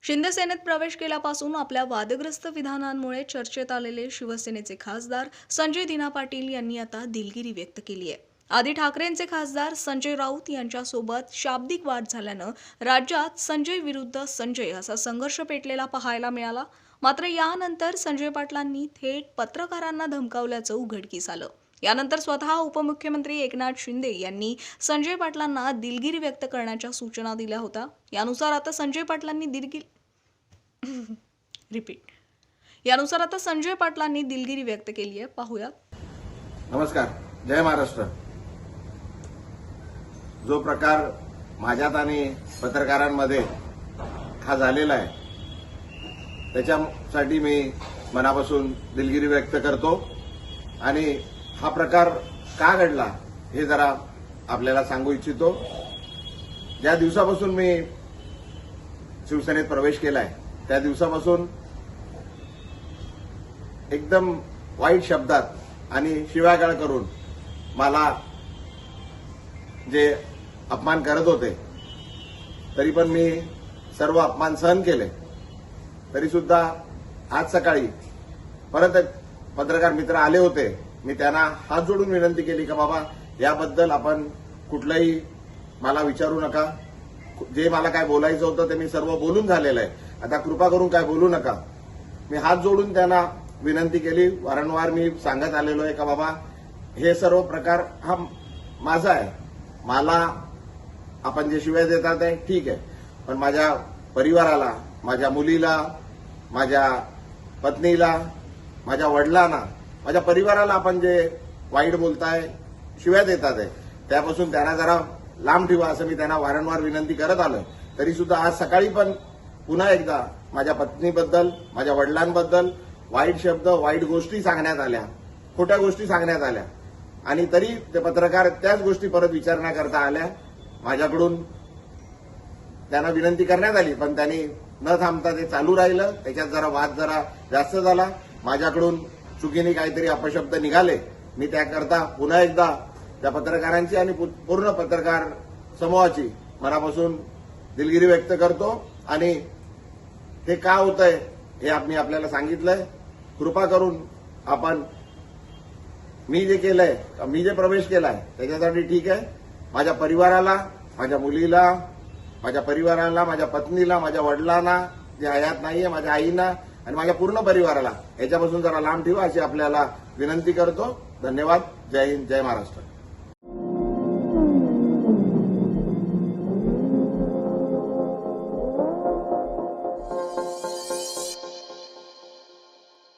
शिंदे सेनेत प्रवेश केल्यापासून आपल्या वादग्रस्त विधानांमुळे चर्चेत आलेले शिवसेनेचे खासदार संजय दिना पाटील यांनी आता दिलगिरी व्यक्त केली आहे। आदी ठाकरेंचे खासदार संजय राऊत यांच्यासोबत शाब्दिक वाद झाल्यानं राज्यात संजय विरुद्ध संजय असा संघर्ष पेटलेला पाहायला मिळाला। मात्र यानंतर संजय पाटलांनी थेट पत्रकारांना धमकावल्याचं उघडकीस आलं। यानंतर स्वतः उपमुख्यमंत्री एकनाथ शिंदे यांनी संजय पाटलांना दिलगिरी व्यक्त करण्याच्या सूचना दिल्या होत्या। यानुसार आता संजय पाटलांनी दिलगिरी व्यक्त केली आहे। पाहूया। नमस्कार, जय महाराष्ट्र। जो प्रकार माझ्यात आणि पत्रकारांमध्ये हा झालेला आहे त्याच्यासाठी मी मनापासून दिलगिरी व्यक्त करतो आणि हा प्रकार का घडला हे जरा आपल्याला सांगू इच्छितो। ज्या दिवसापासून मी शिवसेनेत प्रवेश केलाय त्या दिवसापासून एकदम वाईट शब्दात आणि शिव्यागाळ करून मला जे अपमान करत होते तरी पण मी सर्व अपमान सहन केले। तरी सुद्धा आज सकाळी परत एक पत्रकार मित्र आले होते। मी त्यांना हात जोडून विनंती केली की बाबा याबद्दल आपण कुठलंही मला विचारू नका। जे मला काय बोलायचं होतं ते मी सर्व बोलून झालेलं आहे। आता कृपा करून काय बोलू नका। मी हात जोडून त्यांना विनंती केली। वारंवार मी सांगत आलेलो आहे का बाबा हे सर्व प्रकार हा माझा आहे। मला आपण जे शिव्या देतात आहे ठीक आहे, पण माझ्या परिवाराला, माझ्या मुलीला, माझ्या पत्नीला, माझ्या वडिलांना, माझ्या परिवाराला आपण जे वाईट बोलताय, शिव्या देतात आहे त्यापासून त्यांना जरा लांब ठेवा असं मी त्यांना वारंवार विनंती करत आलोय। तरी सुद्धा आज सकाळी पण पुन्हा एकदा माझ्या पत्नीबद्दल, माझ्या वडिलांबद्दल वाईट शब्द, वाईट गोष्टी सांगण्यात आल्या, खोट्या गोष्टी सांगण्यात आल्या आणि तरी ते पत्रकार त्याच गोष्टी परत विचारण्याकरता आल्या। माझ्याकडून त्यांना विनंती करण्यात आली पण त्यांनी न थांबता ते चालू राहिलं। त्याच्यात जरा वाद जरा जास्त झाला। माझ्याकडून चुकीने काहीतरी अपशब्द निघाले। मी त्याकरता पुन्हा एकदा त्या पत्रकारांची आणि पूर्ण पत्रकार समूहाची मनापासून दिलगिरी व्यक्त करतो आणि हे का होतंय हे मी आपल्याला सांगितलंय। कृपा करून आपण मी जे केलंय, मी जे प्रवेश केलाय त्याच्यासाठी ठीक आहे। माझ्या परिवाराला, माझ्या मुलीला, माझ्या परिवाराला, माझ्या पत्नीला, माझ्या वडिलांना जे हयात नाहीये, माझ्या आईना आणि माझ्या पूर्ण परिवाराला याच्यापासून जरा लांब ठेवा अशी आपल्याला विनंती करतो। धन्यवाद। जय हिंद, जय महाराष्ट्र।